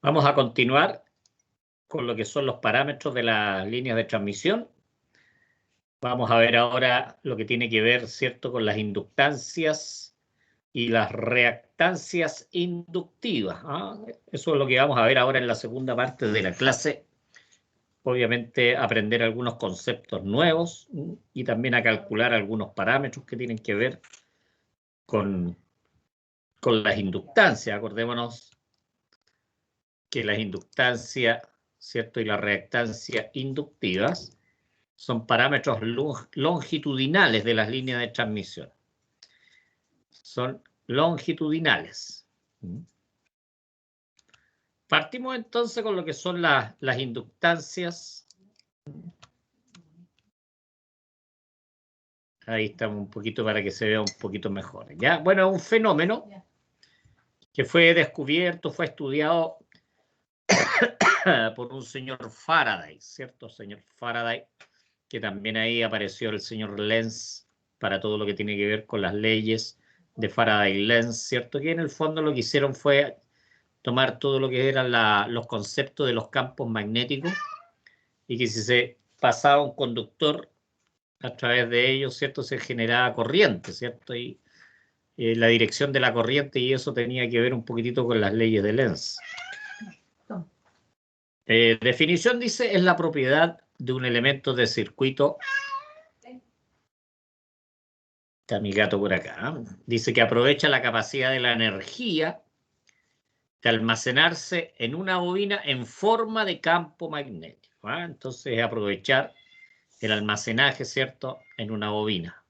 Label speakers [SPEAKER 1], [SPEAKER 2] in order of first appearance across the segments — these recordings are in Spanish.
[SPEAKER 1] Vamos a continuar con lo que son los parámetros de las líneas de transmisión. Vamos a ver ahora lo que tiene que ver, ¿cierto?, con las inductancias y las reactancias inductivas. Eso es lo que vamos a ver ahora en la segunda parte de la clase. Obviamente aprender algunos conceptos nuevos y también a calcular algunos parámetros que tienen que ver con las inductancias. Acordémonos que las inductancias, ¿cierto?, y las reactancias inductivas son parámetros longitudinales de las líneas de transmisión. Son longitudinales. Partimos entonces con lo que son las inductancias. Ahí estamos un poquito para que se vea un poquito mejor. ¿Ya? Bueno, es un fenómeno que fue descubierto, fue estudiado por un señor Faraday, ¿cierto? Señor Faraday, que también ahí apareció el señor Lenz para todo lo que tiene que ver con las leyes de Faraday-Lenz, ¿cierto? Que en el fondo lo que hicieron fue tomar todo lo que eran los conceptos de los campos magnéticos y que si se pasaba un conductor a través de ellos, ¿cierto?, se generaba corriente, ¿cierto? Y la dirección de la corriente y eso tenía que ver un poquitito con las leyes de Lenz. Definición dice, es la propiedad de un elemento de circuito. Está mi gato por acá. Dice que aprovecha la capacidad de la energía de almacenarse en una bobina en forma de campo magnético. Entonces, aprovechar el almacenaje, ¿cierto?, en una bobina.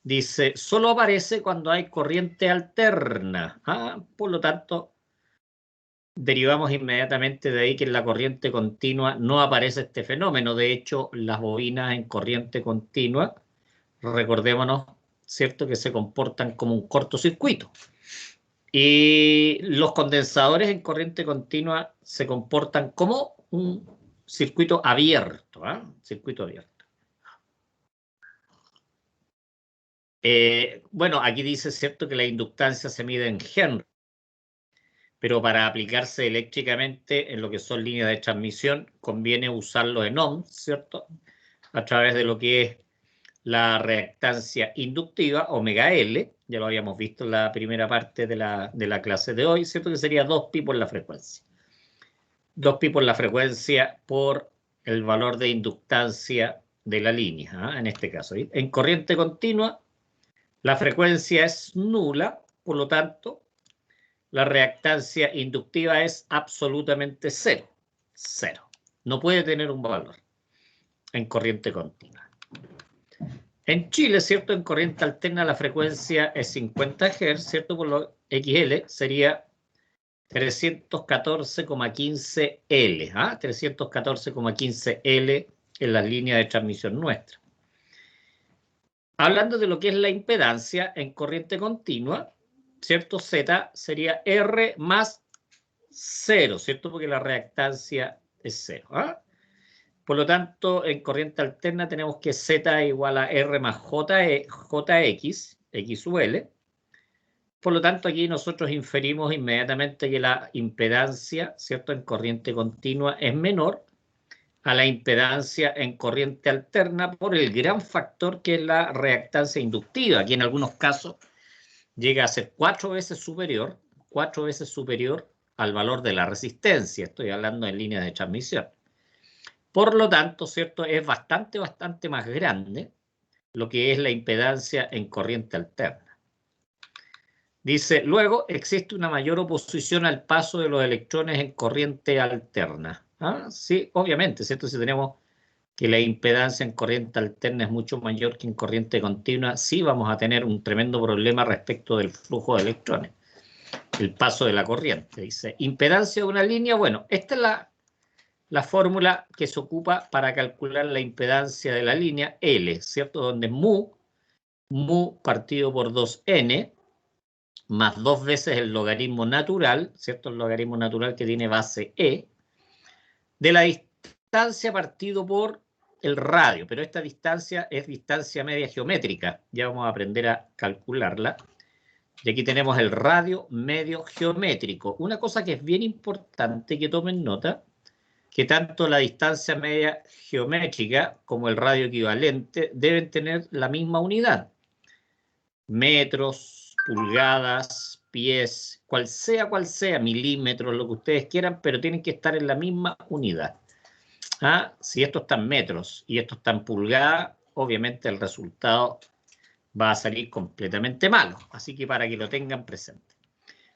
[SPEAKER 1] Dice, solo aparece cuando hay corriente alterna. Por lo tanto, derivamos inmediatamente de ahí que en la corriente continua no aparece este fenómeno. De hecho, las bobinas en corriente continua, recordémonos, ¿cierto?, que se comportan como un cortocircuito. Y los condensadores en corriente continua se comportan como un circuito abierto. Circuito abierto. Bueno, aquí dice, ¿cierto?, que la inductancia se mide en Henry, pero para aplicarse eléctricamente en lo que son líneas de transmisión conviene usarlo en ohms, ¿cierto?, a través de lo que es la reactancia inductiva, omega L, ya lo habíamos visto en la primera parte de la clase de hoy, ¿cierto?, que sería 2pi por la frecuencia. 2pi por la frecuencia por el valor de inductancia de la línea, en este caso. En corriente continua, la frecuencia es nula, por lo tanto, la reactancia inductiva es absolutamente cero. Cero. No puede tener un valor en corriente continua. En Chile, ¿cierto?, en corriente alterna la frecuencia es 50 Hz, ¿cierto? Por lo XL sería 314,15 L. 314,15 L en las líneas de transmisión nuestra. Hablando de lo que es la impedancia en corriente continua, ¿cierto? Z sería R más 0, ¿cierto? Porque la reactancia es 0. Por lo tanto, en corriente alterna tenemos que Z igual a R más JX, XUL. Por lo tanto, aquí nosotros inferimos inmediatamente que la impedancia, ¿cierto?, en corriente continua es menor a la impedancia en corriente alterna por el gran factor que es la reactancia inductiva, que en algunos casos llega a ser 4 veces superior al valor de la resistencia. Estoy hablando en líneas de transmisión. Por lo tanto, ¿cierto?, es bastante más grande lo que es la impedancia en corriente alterna. Dice, luego existe una mayor oposición al paso de los electrones en corriente alterna. Sí, obviamente, ¿cierto? Si tenemos que la impedancia en corriente alterna es mucho mayor que en corriente continua, sí vamos a tener un tremendo problema respecto del flujo de electrones, el paso de la corriente. Dice, impedancia de una línea, bueno, esta es la fórmula que se ocupa para calcular la impedancia de la línea L, ¿cierto? Donde mu partido por 2n, más 2 veces el logaritmo natural, ¿cierto? El logaritmo natural que tiene base e, de la distancia partido por el radio, pero esta distancia es distancia media geométrica, ya vamos a aprender a calcularla, Y aquí tenemos el radio medio geométrico. Una cosa que es bien importante que tomen nota, que tanto la distancia media geométrica como el radio equivalente deben tener la misma unidad. Metros, pulgadas, pies, cual sea, milímetros, lo que ustedes quieran, pero tienen que estar en la misma unidad. Si esto está en metros y esto está en pulgadas, obviamente el resultado va a salir completamente malo. Así que para que lo tengan presente.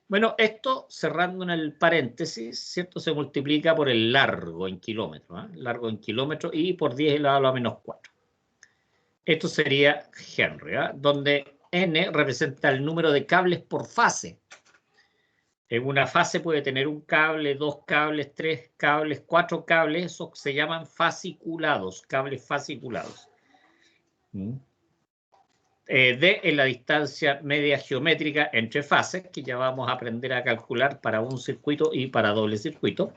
[SPEAKER 1] Bueno, esto, cerrando en el paréntesis, ¿cierto? Se multiplica por el largo en kilómetros, largo en kilómetros y por 10 elevado a menos 4. Esto sería Henry, donde N representa el número de cables por fase. En una fase puede tener un cable, 2 cables, 3 cables, 4 cables. Esos se llaman fasciculados, cables fasciculados. D es la distancia media geométrica entre fases, que ya vamos a aprender a calcular para un circuito y para doble circuito.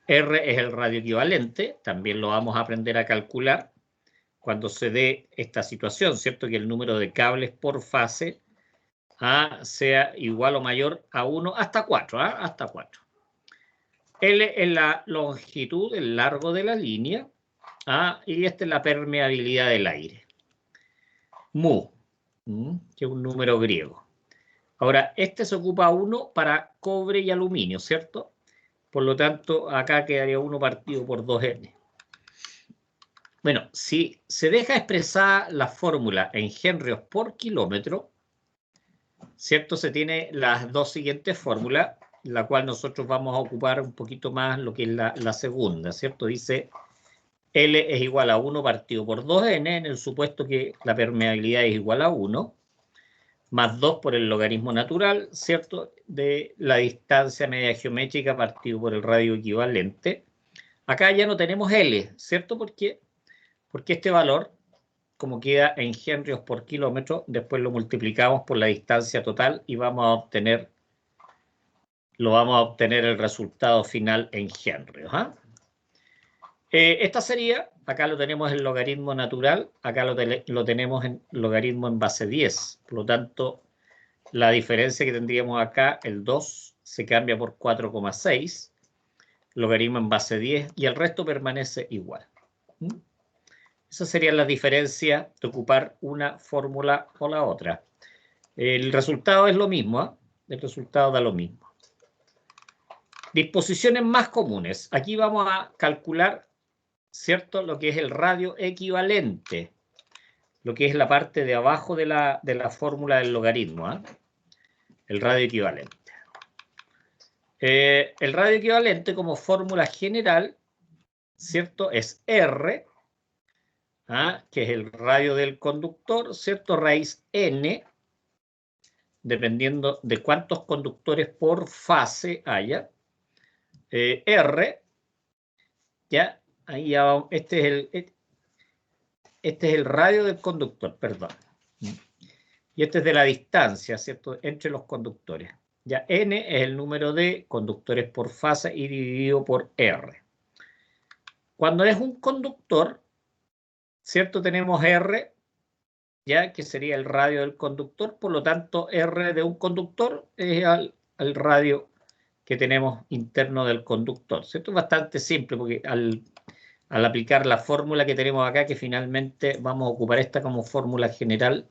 [SPEAKER 1] R es el radio equivalente, también lo vamos a aprender a calcular cuando se dé esta situación, ¿cierto? Que el número de cables por fase sea igual o mayor a 1 hasta 4, hasta 4. L es la longitud, el largo de la línea, y esta es la permeabilidad del aire. Mu, que es un número griego. Ahora, este se ocupa 1 para cobre y aluminio, ¿cierto? Por lo tanto, acá quedaría 1 partido por 2n. Bueno, si se deja expresada la fórmula en henrios por kilómetro, ¿cierto? Se tiene las dos siguientes fórmulas, la cual nosotros vamos a ocupar un poquito más lo que es la segunda, ¿cierto? Dice L es igual a 1 partido por 2n, en el supuesto que la permeabilidad es igual a 1, más 2 por el logaritmo natural, ¿cierto? De la distancia media geométrica partido por el radio equivalente. Acá ya no tenemos L, ¿cierto? Porque este valor, como queda en henrios por kilómetro, después lo multiplicamos por la distancia total y vamos a obtener el resultado final en henrios. Esta sería, acá lo tenemos en logaritmo natural, acá lo tenemos en logaritmo en base 10. Por lo tanto, la diferencia que tendríamos acá, el 2, se cambia por 4,6, logaritmo en base 10, y el resto permanece igual. Esa sería la diferencia de ocupar una fórmula o la otra. El resultado es lo mismo, el resultado da lo mismo. Disposiciones más comunes. Aquí vamos a calcular, ¿cierto?, lo que es el radio equivalente, lo que es la parte de abajo de la fórmula del logaritmo, el radio equivalente. El radio equivalente como fórmula general, ¿cierto?, es R, que es el radio del conductor, ¿cierto?, raíz N, dependiendo de cuántos conductores por fase haya. R, ya, ahí ya vamos, este es el radio del conductor, perdón. Y este es de la distancia, ¿cierto?, entre los conductores. Ya, N es el número de conductores por fase y dividido por R. Cuando es un conductor, ¿cierto?, tenemos R, ya, que sería el radio del conductor. Por lo tanto, R de un conductor es al radio que tenemos interno del conductor, ¿cierto? Es bastante simple porque al aplicar la fórmula que tenemos acá, que finalmente vamos a ocupar esta como fórmula general,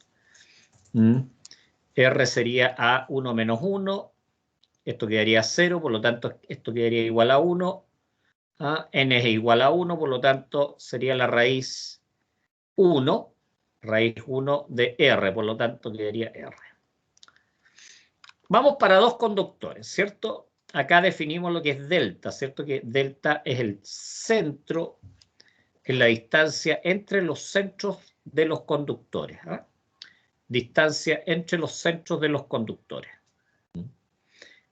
[SPEAKER 1] R sería A1 menos 1, esto quedaría 0, por lo tanto esto quedaría igual a 1, N es igual a 1, por lo tanto sería la raíz 1, raíz 1 de R, por lo tanto quedaría R. Vamos para dos conductores, ¿cierto? Acá definimos lo que es delta, ¿cierto? Que delta es el centro, es la distancia entre los centros de los conductores. Distancia entre los centros de los conductores.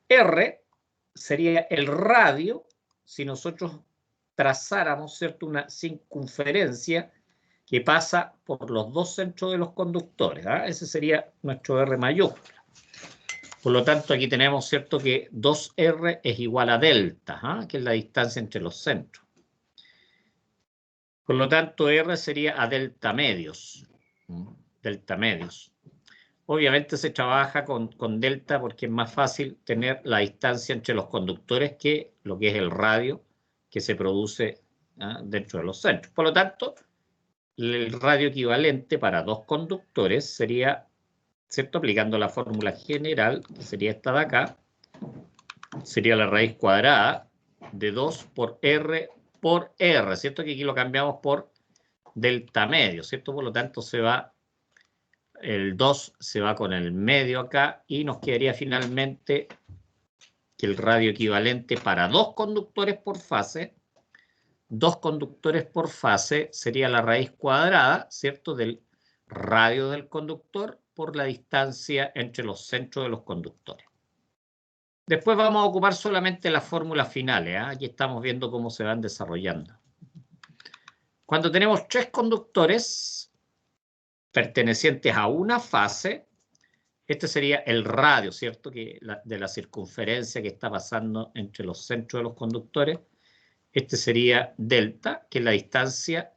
[SPEAKER 1] R sería el radio, si nosotros trazáramos, ¿cierto?, una circunferencia que pasa por los dos centros de los conductores. Ese sería nuestro R mayúscula. Por lo tanto, aquí tenemos, ¿cierto?, que 2R es igual a delta, que es la distancia entre los centros. Por lo tanto, R sería a delta medios. Delta medios. obviamente se trabaja con delta porque es más fácil tener la distancia entre los conductores que lo que es el radio que se produce dentro de los centros. Por lo tanto, el radio equivalente para dos conductores sería, ¿cierto? Aplicando la fórmula general, que sería esta de acá, sería la raíz cuadrada de 2 por R, ¿cierto? Que aquí lo cambiamos por delta medio, ¿cierto? Por lo tanto, el 2 se va con el medio acá y nos quedaría finalmente que el radio equivalente para dos conductores por fase sería la raíz cuadrada, ¿cierto? Del radio del conductor por la distancia entre los centros de los conductores. Después vamos a ocupar solamente las fórmulas finales. Aquí estamos viendo cómo se van desarrollando. Cuando tenemos tres conductores pertenecientes a una fase, este sería el radio, ¿cierto? De la circunferencia que está pasando entre los centros de los conductores. Este sería delta, que es la distancia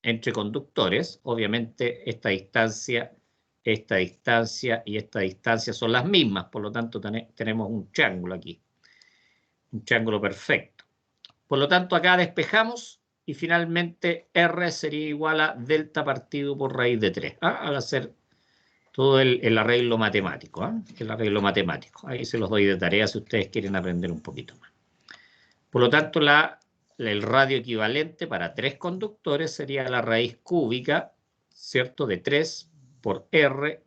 [SPEAKER 1] entre conductores. Obviamente esta distancia y esta distancia son las mismas, por lo tanto tenemos un triángulo aquí, un triángulo perfecto. Por lo tanto acá despejamos y finalmente R sería igual a delta partido por raíz de 3, al hacer todo el arreglo matemático, el arreglo matemático. Ahí se los doy de tarea si ustedes quieren aprender un poquito más. Por lo tanto, el radio equivalente para tres conductores sería la raíz cúbica, ¿cierto? De 3 por R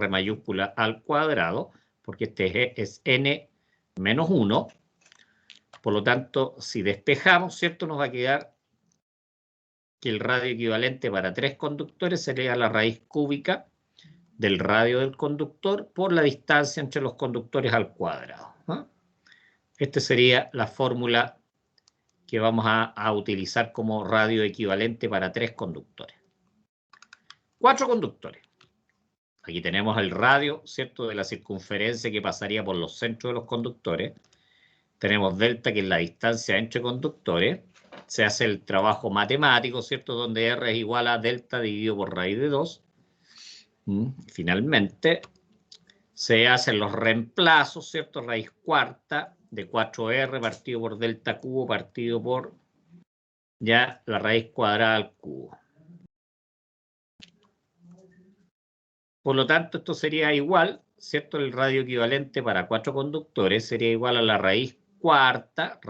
[SPEAKER 1] mayúscula al cuadrado, porque este es n menos 1. Por lo tanto, si despejamos, ¿cierto? Nos va a quedar que el radio equivalente para tres conductores sería la raíz cúbica del radio del conductor por la distancia entre los conductores al cuadrado. Esta sería la fórmula que vamos a utilizar como radio equivalente para tres conductores. Cuatro conductores. Aquí tenemos el radio, ¿cierto? De la circunferencia que pasaría por los centros de los conductores. Tenemos delta, que es la distancia entre conductores. Se hace el trabajo matemático, ¿cierto? Donde R es igual a delta dividido por raíz de 2. Finalmente, se hacen los reemplazos, ¿cierto? Raíz cuarta de 4R partido por delta cubo partido por ya la raíz cuadrada al cubo. Por lo tanto, esto sería igual, ¿cierto? El radio equivalente para cuatro conductores sería igual a la raíz cuarta,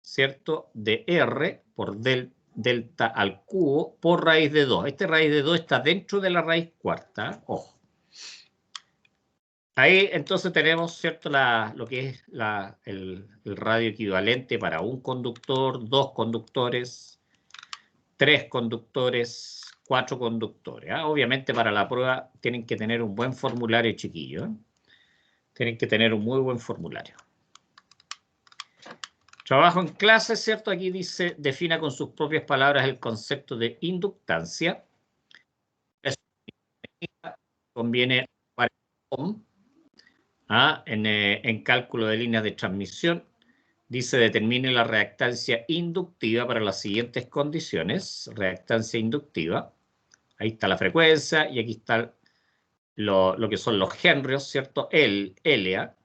[SPEAKER 1] ¿cierto? De R por delta al cubo por raíz de 2. Este raíz de 2 está dentro de la raíz cuarta, ojo. Ahí entonces tenemos, ¿cierto? Lo que es el radio equivalente para un conductor, dos conductores, tres conductores, cuatro conductores. Obviamente para la prueba tienen que tener un buen formulario, chiquillos. Tienen que tener un muy buen formulario. Trabajo en clase, ¿cierto? Aquí dice, defina con sus propias palabras el concepto de inductancia. Eso conviene para en cálculo de líneas de transmisión. Dice, determine la reactancia inductiva para las siguientes condiciones. Reactancia inductiva. Ahí está la frecuencia y aquí está lo que son los henrios, ¿cierto? LA.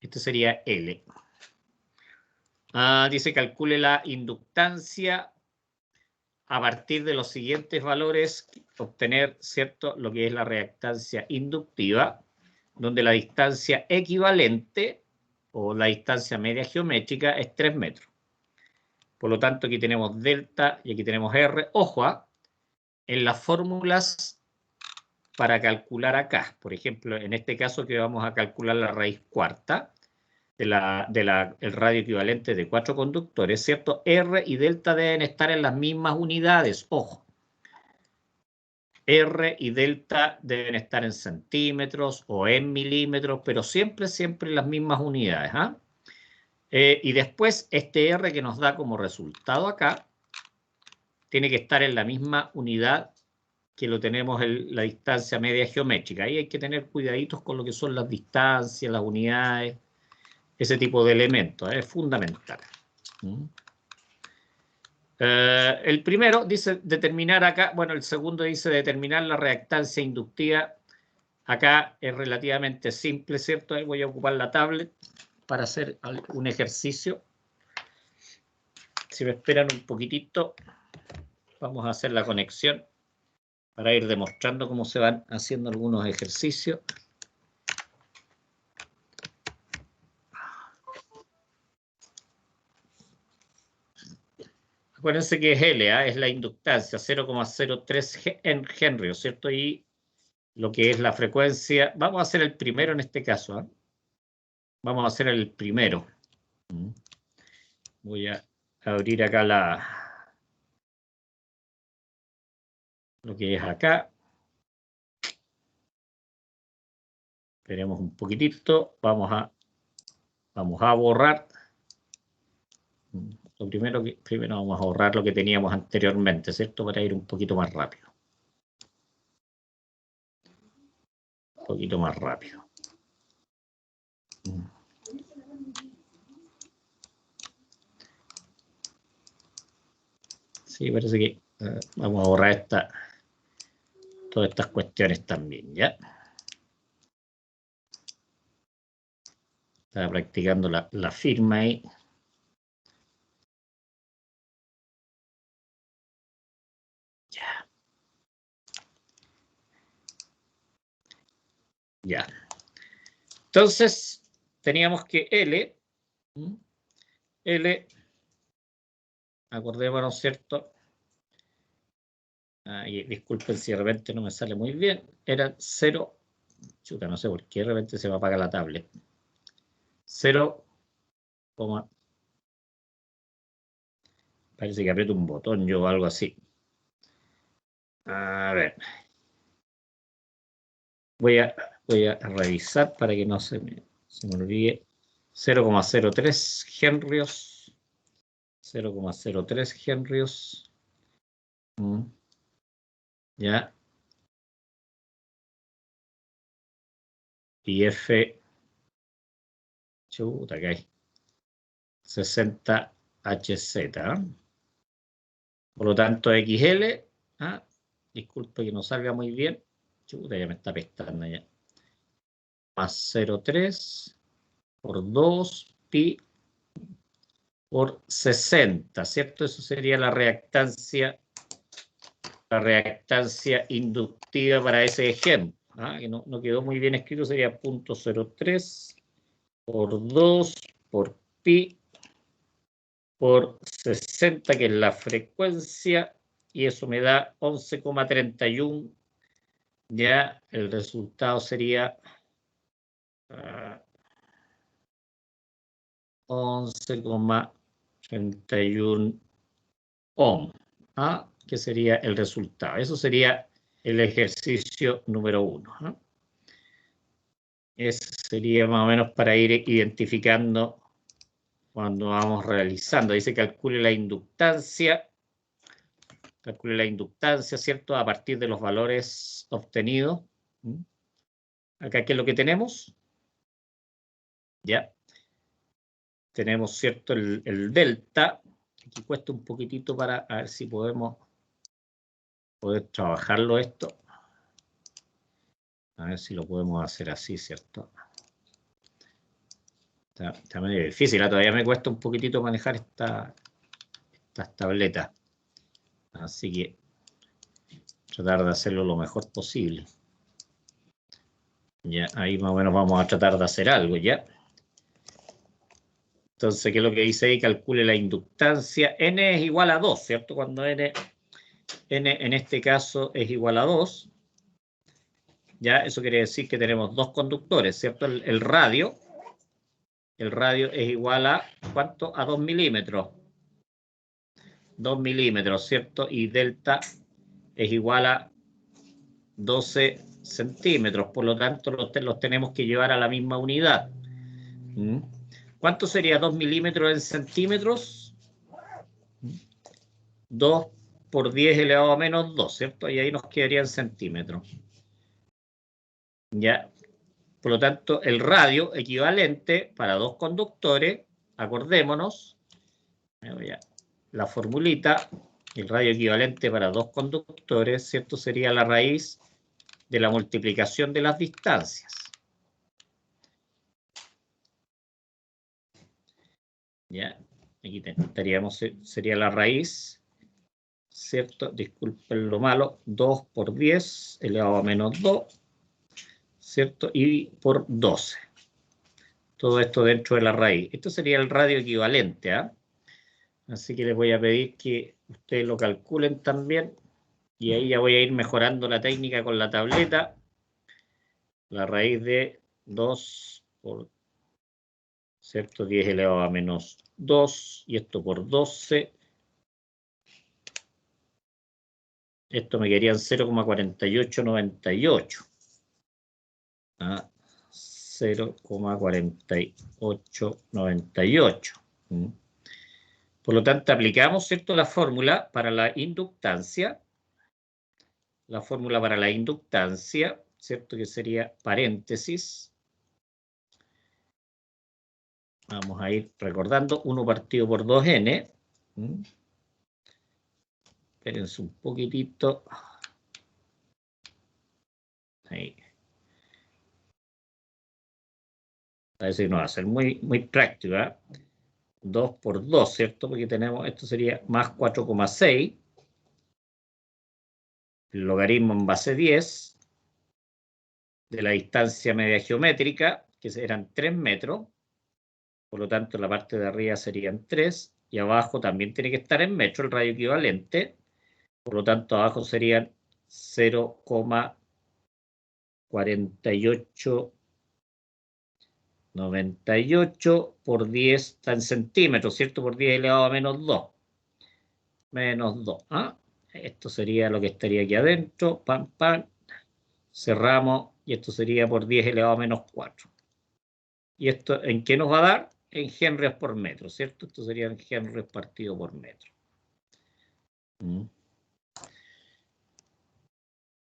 [SPEAKER 1] Este sería L. Dice, calcule la inductancia a partir de los siguientes valores, obtener, ¿cierto? Lo que es la reactancia inductiva, donde la distancia equivalente o la distancia media geométrica es 3 metros. Por lo tanto, aquí tenemos delta y aquí tenemos R. Ojo, en las fórmulas para calcular acá, por ejemplo, en este caso que vamos a calcular la raíz cuarta el radio equivalente de cuatro conductores, ¿cierto? R y delta deben estar en las mismas unidades, ojo. R y delta deben estar en centímetros o en milímetros, pero siempre en las mismas unidades. Y después este R que nos da como resultado acá, tiene que estar en la misma unidad que lo tenemos en la distancia media geométrica. Ahí hay que tener cuidaditos con lo que son las distancias, las unidades, ese tipo de elementos. Es fundamental. El primero dice determinar acá, bueno, el segundo dice determinar la reactancia inductiva. Acá es relativamente simple, ¿cierto? Ahí voy a ocupar la tablet para hacer un ejercicio. Si me esperan un poquitito, vamos a hacer la conexión para ir demostrando cómo se van haciendo algunos ejercicios. Acuérdense que es L, es la inductancia, 0,03 Henry, ¿cierto? Y lo que es la frecuencia, vamos a hacer el primero en este caso, ¿eh? Vamos a hacer el primero. Voy a abrir acá lo que es acá. Esperemos un poquitito, vamos a borrar. Lo primero vamos a borrar lo que teníamos anteriormente, ¿cierto? Para ir un poquito más rápido. Un poquito más rápido. Sí, parece que vamos a borrar todas estas cuestiones también, ¿ya? Estaba practicando la firma ahí. Ya. Ya. Entonces, teníamos que L, acordémonos, ¿cierto? Disculpen si de repente no me sale muy bien. Era 0, chuta, no sé por qué de repente se me apaga la tablet. 0, parece que aprieto un botón yo o algo así. A ver. Voy a revisar para que no se me olvide. 0,03 henrios. 0,03 henrios. Ya. Y F. Chuta, que hay. 60 Hz. Por lo tanto, XL. Disculpe que no salga muy bien. Chuta, ya me está pestando ya. Más 0,3 por 2 pi por 60, ¿cierto? Eso sería la reactancia inductiva para ese ejemplo. Que no quedó muy bien escrito, sería 0.03 por 2 por pi por 60, que es la frecuencia, y eso me da 11,31. Ya el resultado sería 11,31 ohm, que sería el resultado. Eso sería el ejercicio número 1. Eso sería más o menos para ir identificando cuando vamos realizando. Dice calcule la inductancia. Calcule la inductancia, ¿cierto? A partir de los valores obtenidos. Acá, ¿qué es lo que tenemos? Ya. Tenemos, ¿cierto? El delta. Aquí cuesta un poquitito para ver si podemos poder trabajarlo esto. A ver si lo podemos hacer así, ¿cierto? Está medio difícil, todavía me cuesta un poquitito manejar estas tabletas. Así que tratar de hacerlo lo mejor posible. Ya, ahí más o menos vamos a tratar de hacer algo, ¿ya? Entonces, ¿qué es lo que dice ahí? Calcule la inductancia. N es igual a 2, ¿cierto? Cuando N en este caso es igual a 2, ya, eso quiere decir que tenemos dos conductores, ¿cierto? El radio es igual a, ¿cuánto? A 2 milímetros. 2 milímetros, ¿cierto? Y delta es igual a 12 centímetros. Por lo tanto, los tenemos que llevar a la misma unidad. ¿Cuánto sería 2 milímetros en centímetros? 2 por 10 elevado a menos 2, ¿cierto? Y ahí nos quedaría en centímetros. ¿Ya? Por lo tanto, el radio equivalente para dos conductores, acordémonos, me voy a la formulita, el radio equivalente para dos conductores, ¿cierto? Sería la raíz de la multiplicación de las distancias. ¿Ya? Aquí estaríamos, sería la raíz, ¿cierto? Disculpen lo malo, 2 por 10 elevado a menos 2, ¿cierto? Y por 12. Todo esto dentro de la raíz. Esto sería el radio equivalente, ¿ah? Así que les voy a pedir que ustedes lo calculen también. Y ahí ya voy a ir mejorando la técnica con la tableta. La raíz de 2 por, ¿cierto? 10 elevado a menos 2. Y esto por 12. Esto me querían 0,4898. ¿Ah? 0,4898. Por lo tanto, aplicamos, ¿cierto?, la fórmula para la inductancia. La fórmula para la inductancia, ¿cierto?, que sería paréntesis. Vamos a ir recordando 1 partido por 2n. Espérense un poquitito. Ahí. Parece que no va a ser muy práctico, ¿eh? 2 por 2, ¿cierto? Porque tenemos, esto sería más 4,6. El logaritmo en base 10 de la distancia media geométrica, que eran 3 metros. Por lo tanto, la parte de arriba serían 3. Y abajo también tiene que estar en metro el radio equivalente. Por lo tanto, abajo serían 0,4898 por 10 está en centímetros, ¿cierto? Por 10 elevado a menos 2. Menos 2. ¿Ah? Esto sería lo que estaría aquí adentro. Pam, pam. Cerramos. Y esto sería por 10 elevado a menos 4. ¿Y esto en qué nos va a dar? En henrios por metro, ¿cierto? Esto sería en henrios partido por metro.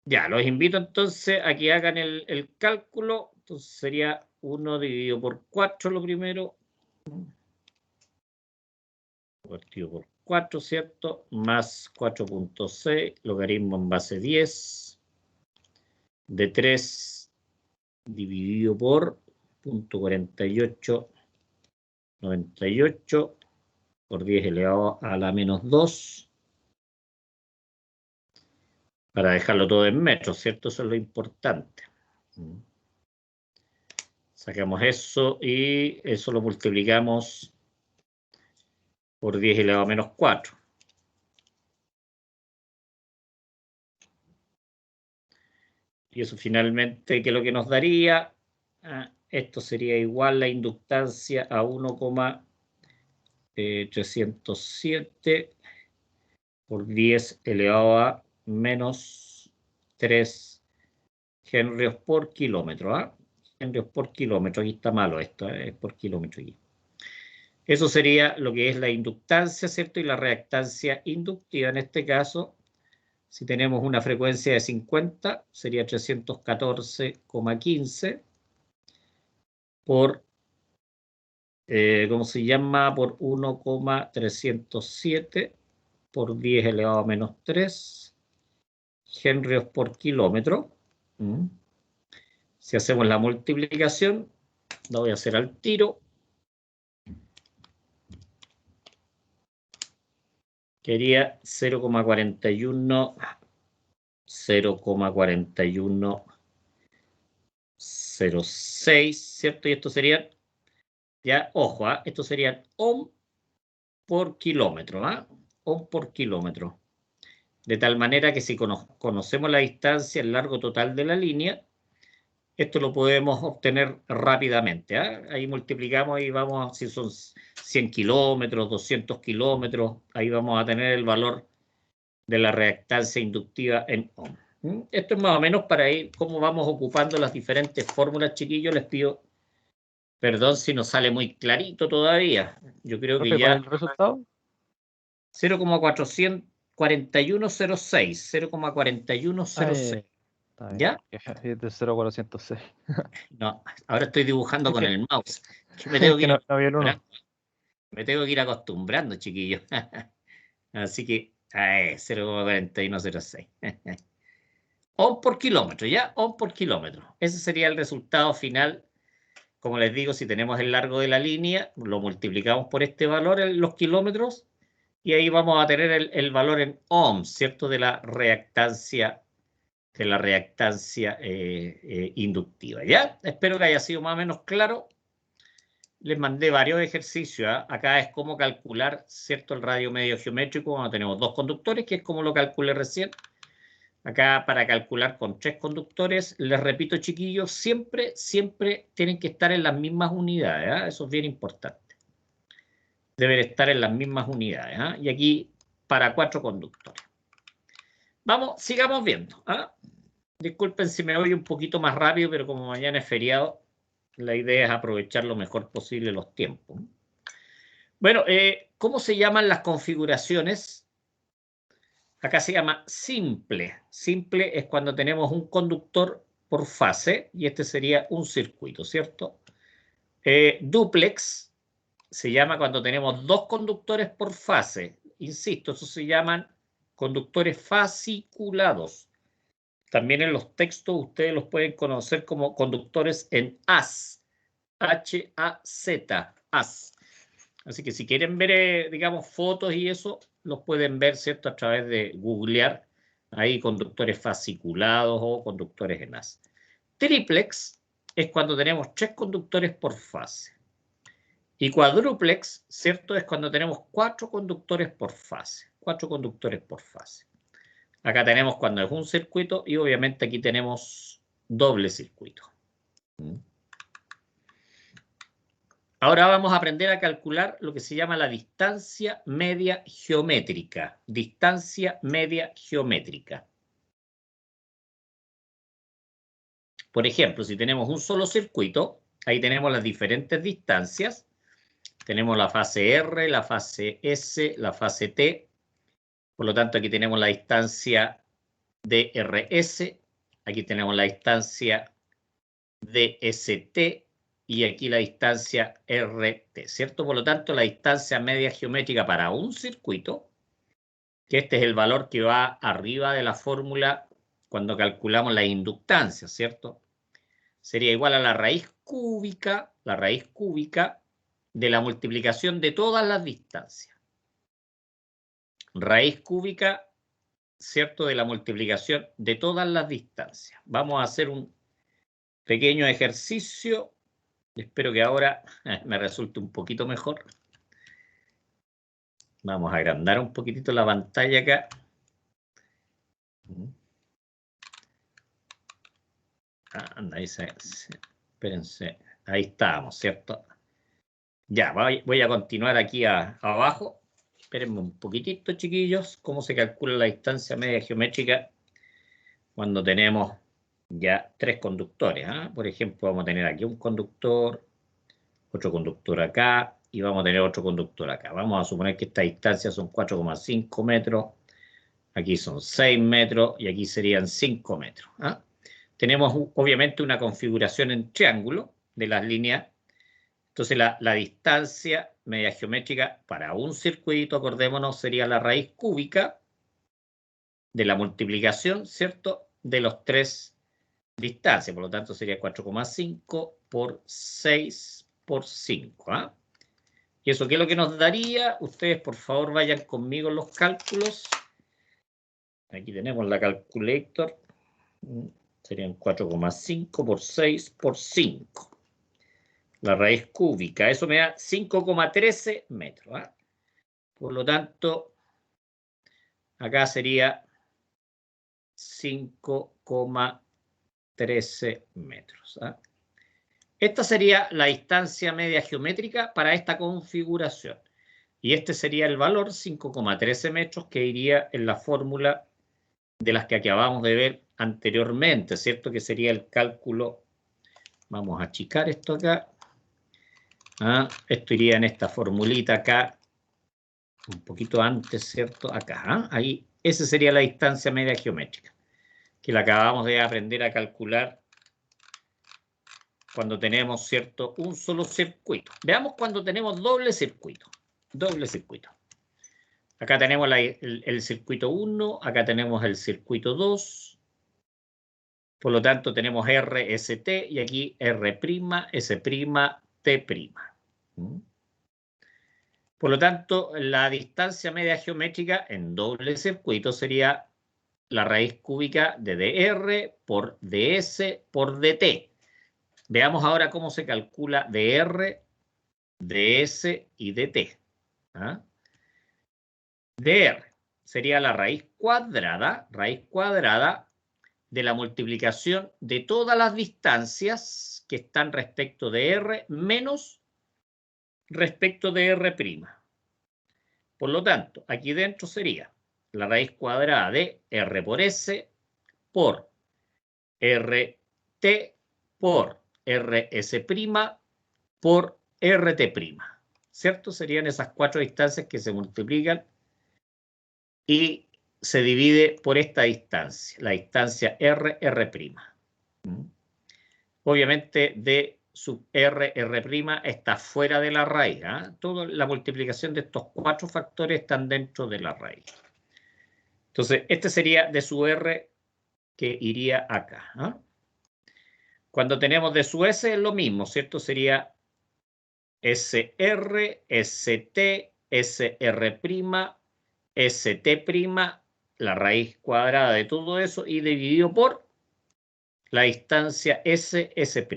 [SPEAKER 1] Ya, los invito entonces a que hagan el cálculo. Entonces sería 1 dividido por 4 lo primero. Partido por 4, ¿cierto? Más 4.6, logaritmo en base 10. De 3 dividido por 0.4898 por 10 elevado a la menos 2. Para dejarlo todo en metros, ¿cierto? Eso es lo importante. Sacamos eso y eso lo multiplicamos por 10 elevado a menos 4. Y eso finalmente, ¿qué es lo que nos daría? Esto sería igual la inductancia a 1,307 por 10 elevado a menos 3 henrios por kilómetro. Henrios por kilómetro. Aquí está malo esto, es por kilómetro aquí. Eso sería lo que es la inductancia, ¿cierto? Y la reactancia inductiva en este caso. Si tenemos una frecuencia de 50, sería 314,15 por, ¿cómo se llama? Por 1,307 por 10 elevado a menos 3 henrios por kilómetro. Si hacemos la multiplicación, la voy a hacer al tiro. Quería 0,4106, ¿cierto? Y esto sería, ya, ojo, esto sería ohm por kilómetro, ohm por kilómetro. De tal manera que si conocemos la distancia, el largo total de la línea, esto lo podemos obtener rápidamente. Ahí multiplicamos y vamos, si son 100 kilómetros, 200 kilómetros, ahí vamos a tener el valor de la reactancia inductiva en ohm. Esto es más o menos para ir cómo vamos ocupando las diferentes fórmulas, chiquillos. Les pido perdón si nos sale muy clarito todavía. Yo creo que ya...
[SPEAKER 2] ¿Cuál es el resultado?
[SPEAKER 1] 0,4106. 0,4106. ¿Ya?
[SPEAKER 2] Es de 0,406.
[SPEAKER 1] No, ahora estoy dibujando con el mouse. Que me
[SPEAKER 2] Es
[SPEAKER 1] tengo que
[SPEAKER 2] que
[SPEAKER 1] ir
[SPEAKER 2] no había el 1.
[SPEAKER 1] acostumbrando. Me tengo que ir acostumbrando, chiquillos. Así que 0,4106. Ohm por kilómetro, ¿ya? Ohm por kilómetro. Ese sería el resultado final. Como les digo, si tenemos el largo de la línea, lo multiplicamos por este valor en los kilómetros y ahí vamos a tener el valor en ohms, ¿cierto? De la reactancia inductiva. ¿Ya? Espero que haya sido más o menos claro. Les mandé varios ejercicios. ¿Ah? Acá es cómo calcular, ¿cierto? El radio medio geométrico cuando tenemos dos conductores, que es como lo calculé recién. Acá para calcular con tres conductores, les repito, chiquillos, siempre tienen que estar en las mismas unidades. ¿Ah? Eso es bien importante. Deben estar en las mismas unidades. ¿Ah? Y aquí para 4 conductores. Vamos, sigamos viendo. ¿Ah? Disculpen si me voy un poquito más rápido, pero como mañana es feriado, la idea es aprovechar lo mejor posible los tiempos. Bueno, ¿cómo se llaman las configuraciones? Acá se llama simple. Simple es cuando tenemos un conductor por fase y este sería un circuito, ¿cierto? Duplex se llama cuando tenemos dos conductores por fase. Insisto, eso se llaman conductores fasciculados. También en los textos ustedes los pueden conocer como conductores en haz. H-A-Z, haz. Así que si quieren ver, digamos, fotos y eso, los pueden ver, ¿cierto? A través de googlear. Ahí conductores fasciculados o conductores en haz. Triplex es cuando tenemos 3 conductores por fase. Y cuádruplex, ¿cierto? Es cuando tenemos 4 conductores por fase. 4 conductores por fase. Acá tenemos cuando es un circuito y obviamente aquí tenemos doble circuito. Ahora vamos a aprender a calcular lo que se llama la distancia media geométrica. Distancia media geométrica. Por ejemplo, si tenemos un solo circuito, ahí tenemos las diferentes distancias. Tenemos la fase R, la fase S, la fase T. Por lo tanto, aquí tenemos la distancia DRS. Aquí tenemos la distancia DST. Y aquí la distancia RT, ¿cierto? Por lo tanto, la distancia media geométrica para un circuito, que este es el valor que va arriba de la fórmula cuando calculamos la inductancia, ¿cierto? Sería igual a la raíz cúbica de la multiplicación de todas las distancias. Raíz cúbica, ¿cierto? De la multiplicación de todas las distancias. Vamos a hacer un pequeño ejercicio. Espero que ahora me resulte un poquito mejor. Vamos a agrandar un poquitito la pantalla acá. Anda, ahí espérense. Ahí estamos, ¿cierto? Ya, voy a continuar aquí abajo. Espérenme un poquitito, chiquillos. ¿Cómo se calcula la distancia media geométrica cuando tenemos ya 3 conductores? ¿Ah? Por ejemplo, vamos a tener aquí un conductor, otro conductor acá y vamos a tener otro conductor acá. Vamos a suponer que esta distancia son 4,5 metros. Aquí son 6 metros y aquí serían 5 metros. ¿Ah? Tenemos obviamente una configuración en triángulo de las líneas. Entonces la distancia media geométrica para un circuito, acordémonos, sería la raíz cúbica de la multiplicación, ¿cierto? De los 3 distancias. Por lo tanto, sería 4,5 por 6 por 5. ¿Ah? ¿Y eso qué es lo que nos daría? Ustedes, por favor, vayan conmigo en los cálculos. Aquí tenemos la calculator. Serían 4,5 por 6 por 5. La raíz cúbica. Eso me da 5,13 metros. ¿Ah? Por lo tanto, acá sería 5,13 metros. ¿Ah? Esta sería la distancia media geométrica para esta configuración. Y este sería el valor, 5,13 metros, que iría en la fórmula de las que acabamos de ver anteriormente, ¿cierto? Que sería el cálculo. Vamos a achicar esto acá. ¿Ah? Esto iría en esta formulita acá, un poquito antes, ¿cierto? Acá, ¿ah? Ahí, esa sería la distancia media geométrica, que la acabamos de aprender a calcular cuando tenemos, ¿cierto? Un solo circuito. Veamos cuando tenemos doble circuito. Doble circuito. Acá tenemos el circuito 1, acá tenemos el circuito 2. Por lo tanto, tenemos RST y aquí R', S', T'. Por lo tanto, la distancia media geométrica en doble circuito sería la raíz cúbica de dr por ds por dt. Veamos ahora cómo se calcula dr, ds y dt. ¿Ah? Dr sería la raíz cuadrada de la multiplicación de todas las distancias que están respecto de R menos respecto de R'. Por lo tanto, aquí dentro sería la raíz cuadrada de R por S por RT por RS' por RT'. ¿Cierto? Serían esas cuatro distancias que se multiplican y se divide por esta distancia, la distancia R'. Obviamente, D sub R', R' está fuera de la raíz. Toda la multiplicación de estos cuatro factores están dentro de la raíz. Entonces, este sería D sub R que iría acá. Cuando tenemos D sub S es lo mismo, ¿cierto? Sería SR, ST, SR', ST', la raíz cuadrada de todo eso y dividido por la distancia S, S'.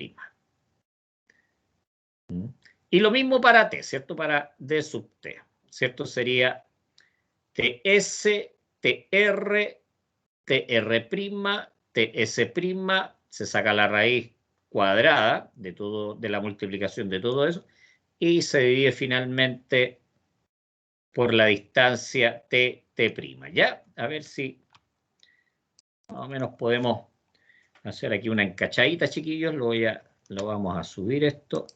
[SPEAKER 1] Y lo mismo para T, ¿cierto? Para D sub T, ¿cierto? Sería TS, TR, TR', TS', se saca la raíz cuadrada de todo, de la multiplicación de todo eso, y se divide finalmente por la distancia T'. ¿Ya? A ver si más o menos podemos hacer aquí una encachadita, chiquillos. Lo vamos a subir esto.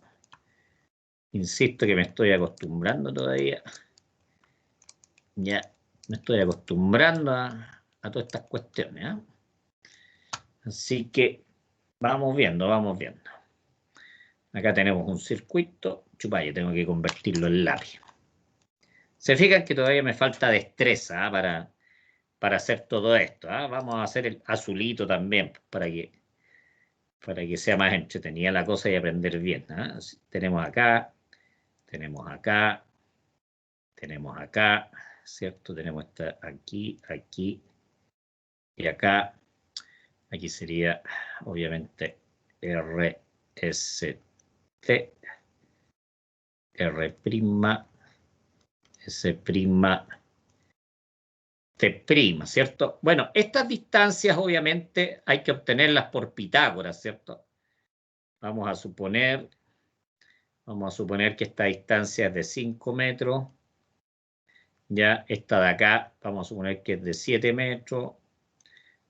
[SPEAKER 1] Insisto que me estoy acostumbrando todavía. Ya me estoy acostumbrando a todas estas cuestiones. Así que vamos viendo, vamos viendo. Acá tenemos un circuito. Chupaya, tengo que convertirlo en lápiz. Se fijan que todavía me falta destreza para hacer todo esto. Vamos a hacer el azulito también para que sea más entretenida la cosa y aprender bien. Tenemos acá, tenemos acá, tenemos acá, ¿cierto? Tenemos esta aquí, aquí y acá. Aquí sería, obviamente, RST, R', S', T', ¿cierto? Bueno, estas distancias, obviamente, hay que obtenerlas por Pitágoras, ¿cierto? Vamos a suponer que esta distancia es de 5 metros. Ya, esta de acá, vamos a suponer que es de 7 metros.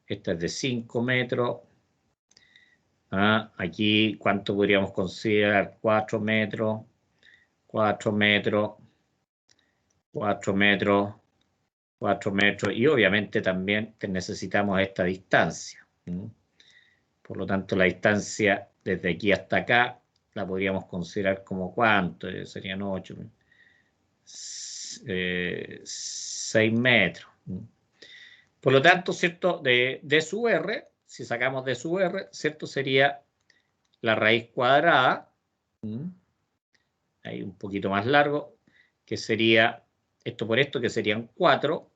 [SPEAKER 1] Esta es de 5 metros. Aquí, ¿cuánto podríamos considerar? 4 metros, 4 metros, 4 metros, 4 metros. Y obviamente también necesitamos esta distancia. Por lo tanto, la distancia desde aquí hasta acá la podríamos considerar como ¿cuánto? Serían 8, 6 metros. Por lo tanto, ¿cierto? De sub R, si sacamos de sub R, ¿cierto? Sería la raíz cuadrada, ahí un poquito más largo, que sería esto por esto, que serían 4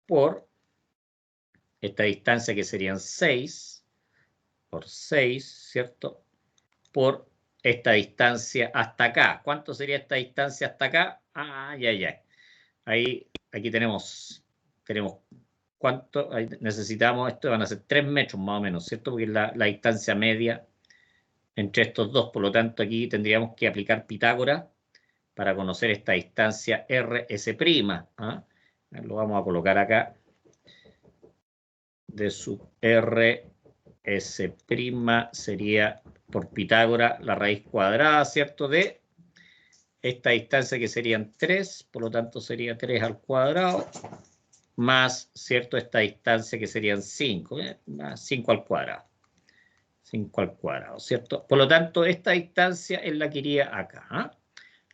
[SPEAKER 1] por esta distancia que serían 6 por 6, ¿cierto? Por esta distancia hasta acá. ¿Cuánto sería esta distancia hasta acá? Ya. Ahí, aquí tenemos ¿cuánto? Ahí necesitamos, esto van a ser 3 metros más o menos, ¿cierto? Porque es la distancia media entre estos dos. Por lo tanto, aquí tendríamos que aplicar Pitágoras para conocer esta distancia RS'. Lo vamos a colocar acá. De sub RS' sería por Pitágoras la raíz cuadrada, ¿cierto? De esta distancia que serían 3, por lo tanto sería 3 al cuadrado, más, ¿cierto? Esta distancia que serían 5, más 5 al cuadrado. 5 al cuadrado, ¿cierto? Por lo tanto, esta distancia es la que iría acá.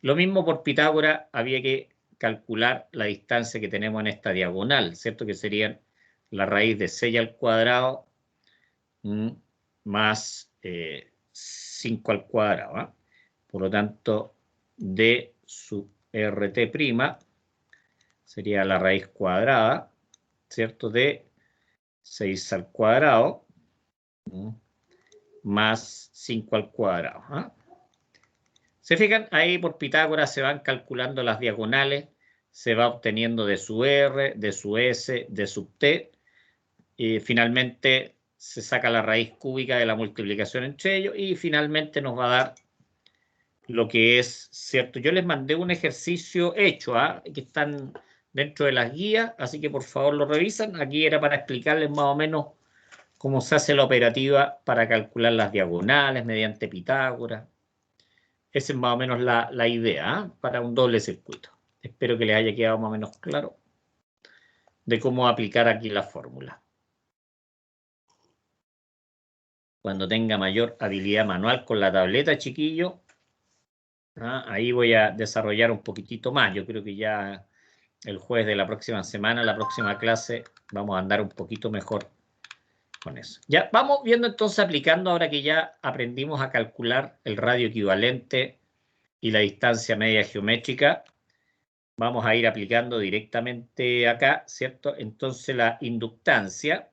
[SPEAKER 1] Lo mismo por Pitágoras, había que calcular la distancia que tenemos en esta diagonal, ¿cierto? Que serían la raíz de 6 al cuadrado más 5 al cuadrado. ¿Eh? Por lo tanto, D sub RT' sería la raíz cuadrada, ¿cierto? De 6 al cuadrado más 5 al cuadrado. ¿Eh? ¿Se fijan? Ahí por Pitágoras se van calculando las diagonales, se va obteniendo de su R, de su S, de sub T, y finalmente se saca la raíz cúbica de la multiplicación entre ellos y finalmente nos va a dar lo que es, ¿cierto? Yo les mandé un ejercicio hecho, que están dentro de las guías, así que por favor lo revisan. Aquí era para explicarles más o menos cómo se hace la operativa para calcular las diagonales mediante Pitágoras. Esa es más o menos la idea para un doble circuito. Espero que les haya quedado más o menos claro de cómo aplicar aquí la fórmula. Cuando tenga mayor habilidad manual con la tableta, chiquillo, ahí voy a desarrollar un poquitito más. Yo creo que ya el jueves de la próxima semana, la próxima clase, vamos a andar un poquito mejor con eso. Ya vamos viendo entonces, aplicando ahora que ya aprendimos a calcular el radio equivalente y la distancia media geométrica, vamos a ir aplicando directamente acá, ¿cierto? Entonces la inductancia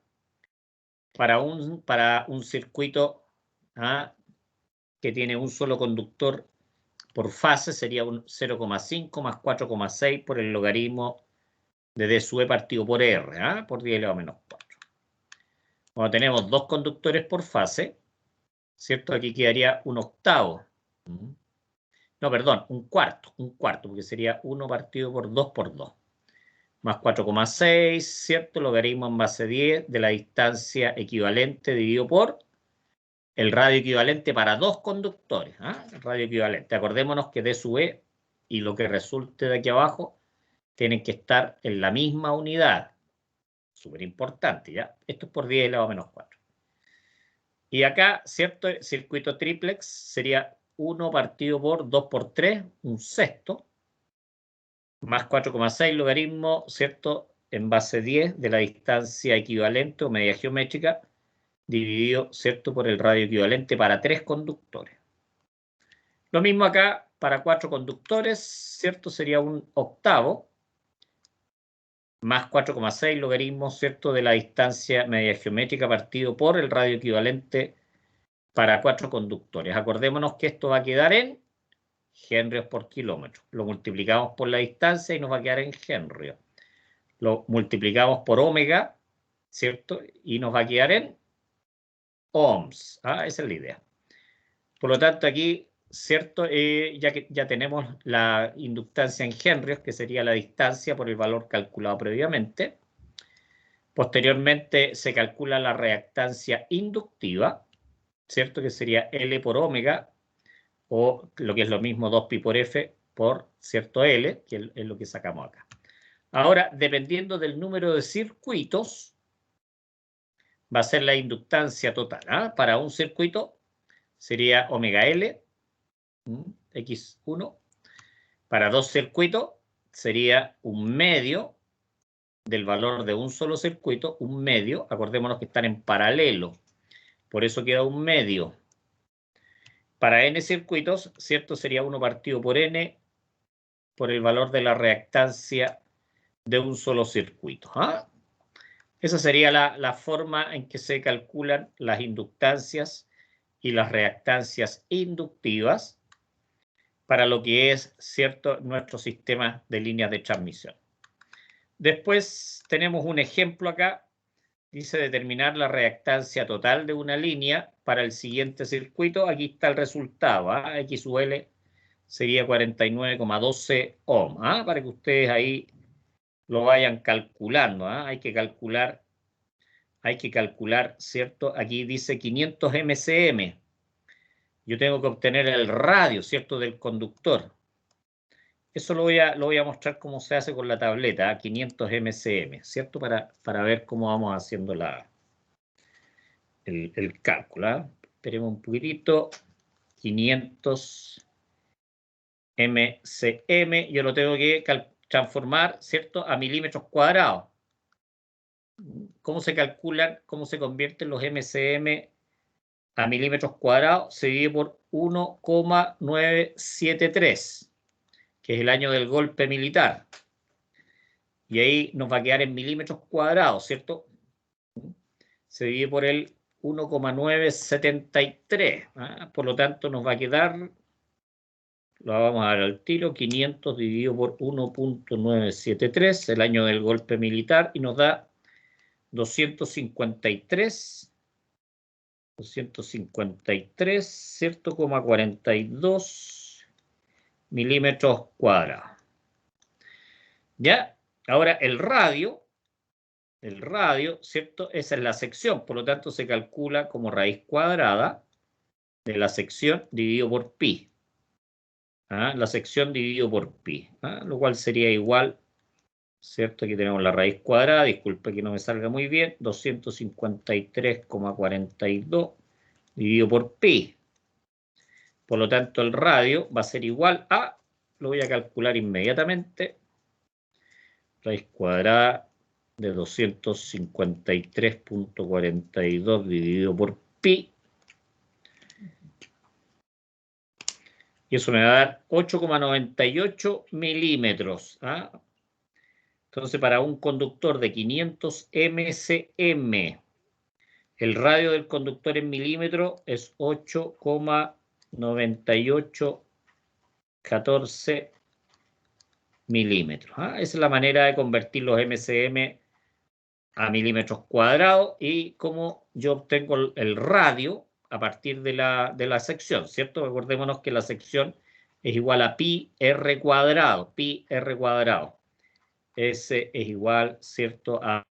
[SPEAKER 1] para un circuito que tiene un solo conductor por fase sería un 0,5 más 4,6 por el logaritmo de D sub E partido por R, por 10 elevado a menos 4. Cuando tenemos dos conductores por fase, ¿cierto? Aquí quedaría un octavo. No, perdón, un cuarto, porque sería 1 partido por 2 por 2. Más 4,6, ¿cierto? Logaritmo en base 10 de la distancia equivalente dividido por el radio equivalente para dos conductores. El radio equivalente. Acordémonos que D sub E y lo que resulte de aquí abajo tienen que estar en la misma unidad. Súper importante, ¿ya? Esto es por 10 elevado a menos 4. Y acá, ¿cierto? El circuito triplex sería 1 partido por 2 por 3, un sexto, más 4,6 logaritmo, ¿cierto? En base 10 de la distancia equivalente o media geométrica, dividido, ¿cierto? Por el radio equivalente para 3 conductores. Lo mismo acá para 4 conductores, ¿cierto? Sería un octavo, más 4,6 logaritmo, ¿cierto? De la distancia media geométrica partido por el radio equivalente para 4 conductores. Acordémonos que esto va a quedar en henrios por kilómetro. Lo multiplicamos por la distancia y nos va a quedar en henrios. Lo multiplicamos por omega, ¿cierto? Y nos va a quedar en ohms. Esa es la idea. Por lo tanto, aquí, ¿cierto? Ya tenemos la inductancia en henrios, que sería la distancia por el valor calculado previamente. Posteriormente se calcula la reactancia inductiva, ¿cierto? Que sería L por omega, o lo que es lo mismo 2pi por F por, ¿cierto? L, que es lo que sacamos acá. Ahora, dependiendo del número de circuitos, va a ser la inductancia total. Para un circuito sería omega L, X1. Para dos circuitos sería un medio del valor de un solo circuito, un medio. Acordémonos que están en paralelo. Por eso queda un medio. Para n circuitos, ¿cierto? Sería 1 partido por n por el valor de la reactancia de un solo circuito. Esa sería la forma en que se calculan las inductancias y las reactancias inductivas para lo que es, ¿cierto?, nuestro sistema de líneas de transmisión. Después tenemos un ejemplo acá. Dice determinar la reactancia total de una línea para el siguiente circuito. Aquí está el resultado. X sub L sería 49,12 ohm. Para que ustedes ahí lo vayan calculando. Hay que calcular, ¿cierto? Aquí dice 500 MCM. Yo tengo que obtener el radio, ¿cierto?, del conductor. Eso lo voy a mostrar cómo se hace con la tableta, 500 MCM, ¿cierto? Para ver cómo vamos haciendo el cálculo. Esperemos un poquitito. 500 MCM. Yo lo tengo que transformar, ¿cierto?, a milímetros cuadrados. ¿Cómo se calculan, cómo se convierten los MCM a milímetros cuadrados? Se divide por 1,973, que es el año del golpe militar. Y ahí nos va a quedar en milímetros cuadrados, ¿cierto? Se divide por el 1,973. ¿Ah? Por lo tanto, nos va a quedar, lo vamos a dar al tiro, 500 dividido por 1,973, el año del golpe militar, y nos da 253, ¿cierto? 42 milímetros cuadrados. ¿Ya? Ahora el radio, ¿cierto? Esa es la sección, por lo tanto se calcula como raíz cuadrada de la sección dividido por pi. ¿Ah? La sección dividido por pi, ¿ah? Lo cual sería igual, ¿cierto? Aquí tenemos la raíz cuadrada, disculpe que no me salga muy bien, 253,42 dividido por pi. Por lo tanto, el radio va a ser igual a, lo voy a calcular inmediatamente, raíz cuadrada de 253,42 dividido por pi. Y eso me va a dar 8,98 milímetros. ¿Ah? Entonces, para un conductor de 500 MCM, el radio del conductor en milímetros es 8,9814 milímetros. ¿Ah? Esa es la manera de convertir los MCM a milímetros cuadrados y cómo yo obtengo el radio a partir de la sección, ¿cierto? Recordémonos que la sección es igual a pi r cuadrado, pi r cuadrado. Ese es igual, ¿cierto?, a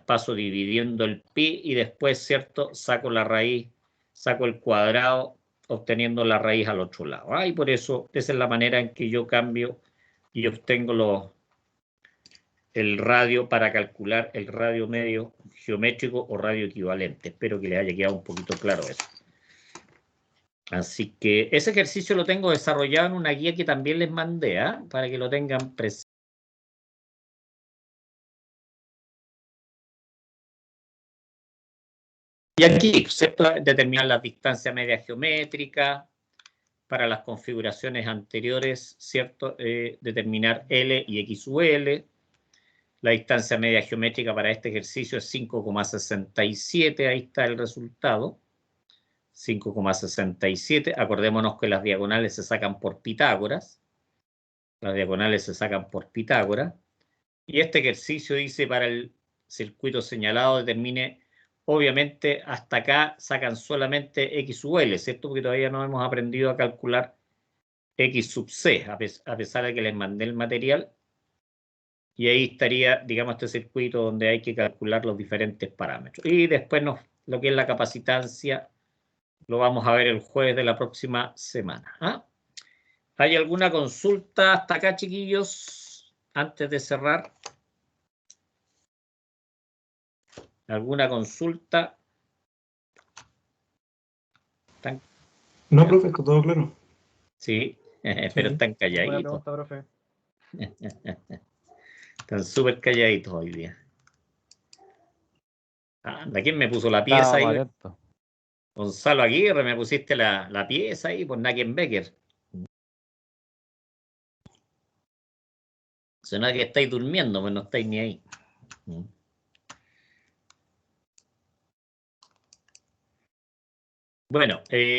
[SPEAKER 1] paso dividiendo el pi y después, ¿cierto?, saco la raíz, saco el cuadrado, obteniendo la raíz al otro lado. Y por eso, esa es la manera en que yo cambio y obtengo el radio para calcular el radio medio geométrico o radio equivalente. Espero que les haya quedado un poquito claro eso. Así que ese ejercicio lo tengo desarrollado en una guía que también les mandé, para que lo tengan presente. Y aquí, ¿cierto?, determinar la distancia media geométrica. Para las configuraciones anteriores, ¿cierto?, determinar L y XUL. La distancia media geométrica para este ejercicio es 5,67. Ahí está el resultado. 5,67. Acordémonos que las diagonales se sacan por Pitágoras. Las diagonales se sacan por Pitágoras. Y este ejercicio dice para el circuito señalado determine, obviamente hasta acá sacan solamente XUL, ¿cierto? Porque todavía no hemos aprendido a calcular X sub C, a pesar de que les mandé el material. Y ahí estaría, digamos, este circuito donde hay que calcular los diferentes parámetros. Y después lo que es la capacitancia lo vamos a ver el jueves de la próxima semana. ¿Hay alguna consulta hasta acá, chiquillos? Antes de cerrar. ¿Alguna consulta?
[SPEAKER 3] No, profe, está todo claro.
[SPEAKER 1] Sí, pero están calladitos.
[SPEAKER 2] Buena pregunta, profe.
[SPEAKER 1] Están súper calladitos hoy día. Anda, ¿quién me puso la pieza ahí? Gonzalo Aguirre, me pusiste la pieza ahí por Nackenbecker. Suena que estáis durmiendo, pero no estáis ni ahí. Bueno,